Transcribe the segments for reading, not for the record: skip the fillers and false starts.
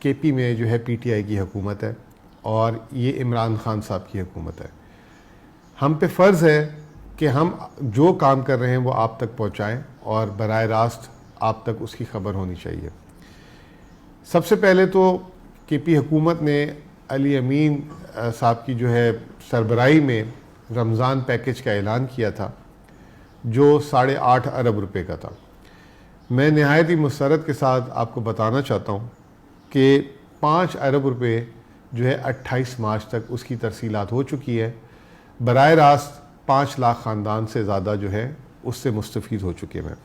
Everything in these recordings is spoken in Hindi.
केपी में जो है पीटीआई की हुकूमत है और ये इमरान खान साहब की हुकूमत है। हम पे फ़र्ज़ है कि हम जो काम कर रहे हैं वो आप तक पहुंचाएं और बराह रास्त आप तक उसकी खबर होनी चाहिए। सबसे पहले तो केपी हुकूमत ने अली अमीन साहब की जो है सरबराही में रमज़ान पैकेज का ऐलान किया था जो 8.5 अरब रुपए का था। मैं नहायत ही मुसरत के साथ आपको बताना चाहता हूँ कि 5 अरब रुपए जो है 28 मार्च तक उसकी तरसीलात हो चुकी है। बराह रास्त 5 लाख ख़ानदान से ज़्यादा जो है उससे मुस्तफ़ीद हो चुके हैं।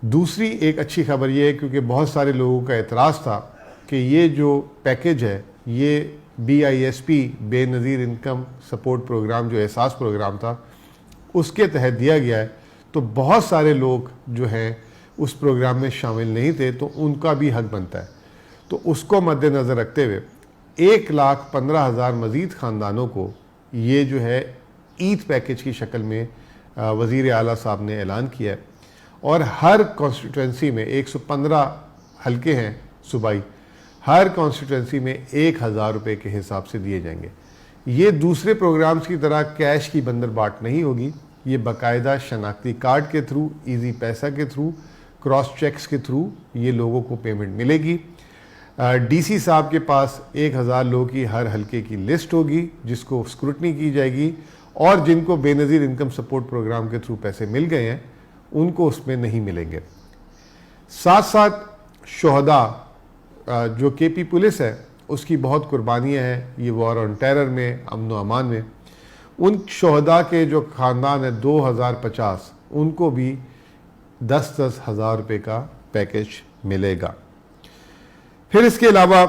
दूसरी एक अच्छी खबर ये है, क्योंकि बहुत सारे लोगों का एतराज़ था कि ये जो पैकेज है ये BISP Benazir income support programme जो एहसास प्रोग्राम था उसके तहत दिया गया है, तो बहुत सारे लोग जो हैं उस प्रोग्राम में शामिल नहीं थे, तो उनका भी हक बनता है। तो उसको मद्देनज़र रखते हुए 1,15,000 मज़ीद ख़ानदानों को ये जो है ईद पैकेज की शक्ल में वज़ीर आला साहब ने ऐलान किया है और हर कॉन्स्टिट्यूंसी में 115 हलके हैं सूबाई, हर कॉन्स्टिट्यूंसी में 1,000 रुपये के हिसाब से दिए जाएंगे। ये दूसरे प्रोग्राम्स की तरह कैश की बंदरबाट नहीं होगी, ये बाकायदा शनाख्ती कार्ड के थ्रू, इजी पैसा के थ्रू, क्रॉस चेक्स के थ्रू ये लोगों को पेमेंट मिलेगी। DC साहब के पास 1,000 लोगों की हर हलके की लिस्ट होगी जिसको स्क्रूटनी की जाएगी और जिनको बेनज़ीर इनकम सपोर्ट प्रोग्राम के थ्रू पैसे मिल गए हैं उनको उसमें नहीं मिलेंगे। साथ साथ शोहदा जो केपी पुलिस है उसकी बहुत कुर्बानियाँ हैं ये वॉर ऑन टेरर में, अमन व अमान में। उन शोहदा के जो ख़ानदान है 2050 उनको भी 10-10 हज़ार रुपये का पैकेज मिलेगा। फिर इसके अलावा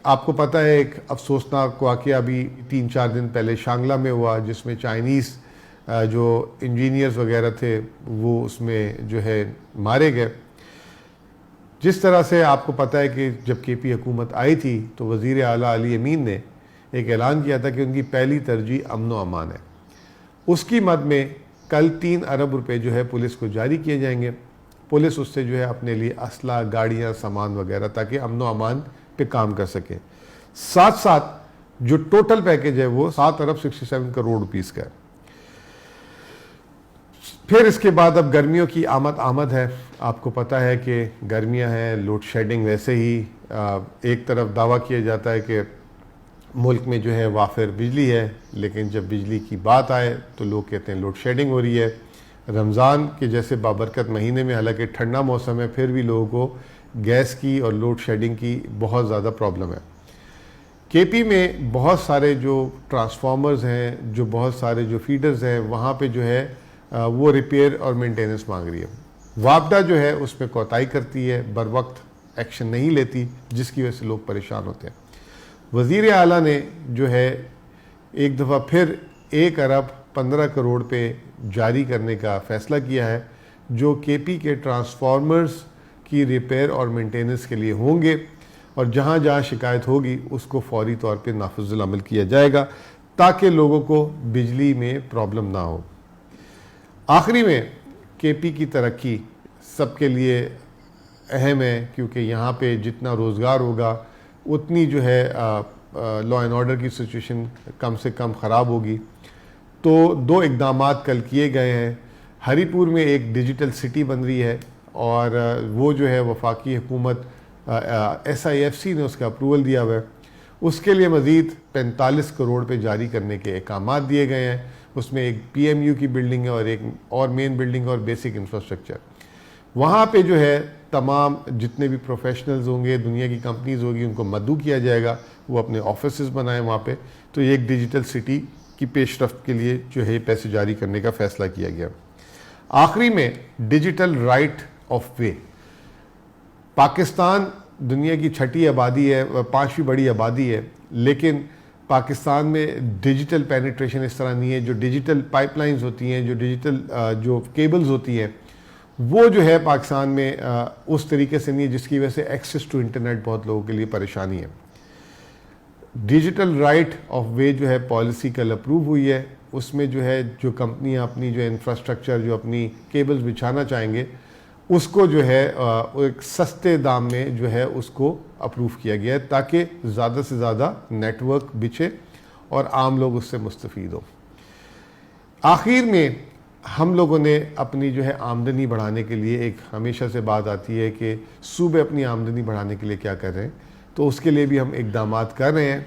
आपको पता है एक अफसोसनाक वाक़या भी 3-4 दिन पहले शांगला में हुआ जिसमें चाइनीज़ जो इंजीनियर्स वगैरह थे वो उसमें जो है मारे गए। जिस तरह से आपको पता है कि जब केपी हुकूमत आई थी तो वज़ीर आला अली अमीन ने एक ऐलान किया था कि उनकी पहली तरजीह अमन व अमान है। उसकी मद में कल 3 अरब रुपए जो है पुलिस को जारी किए जाएंगे। पुलिस उससे जो है अपने लिए असला, गाड़ियाँ, सामान वगैरह ताकि अमन व अमान पे काम कर सके। साथ साथ जो टोटल पैकेज है वो 7 अरब 67 करोड़ रुपीस का है। फिर इसके बाद अब गर्मियों की आमद है। आपको पता है कि गर्मियां हैं, लोड शेडिंग। वैसे ही एक तरफ दावा किया जाता है कि मुल्क में जो है वाफिर बिजली है, लेकिन जब बिजली की बात आए तो लोग कहते हैं लोड शेडिंग हो रही है। रमज़ान के जैसे बाबरकत महीने में हालांकि ठंडा मौसम है फिर भी लोगों को गैस की और लोड शेडिंग की बहुत ज़्यादा प्रॉब्लम है। केपी में बहुत सारे जो ट्रांसफार्मर्स हैं, जो बहुत सारे जो फीडर्स हैं, वहाँ पे जो है वो रिपेयर और मेंटेनेंस मांग रही है। वापडा जो है उसमें कोताही करती है, बर वक्त एक्शन नहीं लेती, जिसकी वजह से लोग परेशान होते हैं। वज़ीर आला ने जो है एक दफ़ा फिर 1 अरब 15 करोड़ पे जारी करने का फ़ैसला किया है जो केपी के ट्रांसफार्मर्स की रिपेयर और मेंटेनेंस के लिए होंगे और जहाँ जहाँ शिकायत होगी उसको फौरी तौर पे नाफिजुल अमल किया जाएगा ताकि लोगों को बिजली में प्रॉब्लम ना हो। आखिरी में केपी की तरक्की सबके लिए अहम है क्योंकि यहाँ पे जितना रोज़गार होगा उतनी जो है लॉ एंड ऑर्डर की सिचुएशन कम से कम ख़राब होगी। तो 2 इक़दामात कल किए गए हैं। हरीपुर में एक डिजिटल सिटी बन रही है और वो जो है वफाकी हुकूमत SIFC ने उसका अप्रूवल दिया हुआ है। उसके लिए मज़ीद 45 करोड़ पे जारी करने के अहकामात दिए गए हैं। उसमें एक PMU की बिल्डिंग है और एक और मेन बिल्डिंग और बेसिक इंफ्रास्ट्रक्चर। वहाँ पे जो है तमाम जितने भी प्रोफेशनल्स होंगे, दुनिया की कंपनीज होगी, उनको मदऊ किया जाएगा, वो अपने ऑफिसेज बनाएं वहाँ पे। तो ये एक डिजिटल सिटी की पेशरफ्त के लिए जो है पैसे जारी करने का फ़ैसला किया गया। आखिरी में डिजिटल राइट ऑफ वे। पाकिस्तान दुनिया की 6ठी आबादी है, 5वीं बड़ी आबादी है, लेकिन पाकिस्तान में डिजिटल पेनिट्रेशन इस तरह नहीं है। जो डिजिटल पाइपलाइंस होती हैं, जो डिजिटल जो केबल्स होती हैं, वो जो है पाकिस्तान में उस तरीके से नहीं है, जिसकी वजह से एक्सेस टू इंटरनेट बहुत लोगों के लिए परेशानी है। डिजिटल राइट ऑफ वे जो है पॉलिसी कल अप्रूव हुई है। उसमें जो है जो कंपनियां अपनी जो इंफ्रास्ट्रक्चर, जो अपनी केबल्स बिछाना चाहेंगे, उसको जो है एक सस्ते दाम में जो है उसको अप्रूव किया गया है, ताकि ज़्यादा से ज़्यादा नेटवर्क बिछे और आम लोग उससे मुस्तफ़ीद हो। आखिर में हम लोगों ने अपनी जो है आमदनी बढ़ाने के लिए, एक हमेशा से बात आती है कि सूबे अपनी आमदनी बढ़ाने के लिए क्या कर रहे हैं, तो उसके लिए भी हम इक़दाम कर रहे हैं।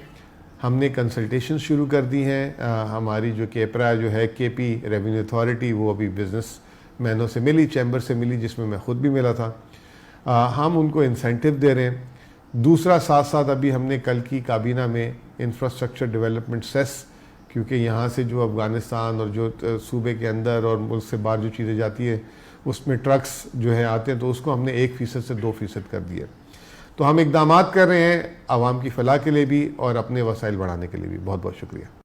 हमने कंसल्टेशन शुरू कर दी हैं। हमारी जो केपरा जो है केपी रेवेन्यू अथॉरिटी, वो अभी बिज़नेस मैनों से मिली, चैम्बर से मिली, जिसमें मैं ख़ुद भी मिला था। हम उनको इंसेंटिव दे रहे हैं। दूसरा, साथ साथ अभी हमने कल की काबीना में इंफ्रास्ट्रक्चर डेवलपमेंट सेस, क्योंकि यहाँ से जो अफ़गानिस्तान और जो सूबे के अंदर और मुल्क से बाहर जो चीज़ें जाती है उसमें ट्रक्स जो है आते हैं, तो उसको हमने 1% से 2% कर दिया। तो हम इक़दाम कर रहे हैं आवाम की फ़लाह के लिए भी और अपने वसाइल बढ़ाने के लिए भी। बहुत बहुत शुक्रिया।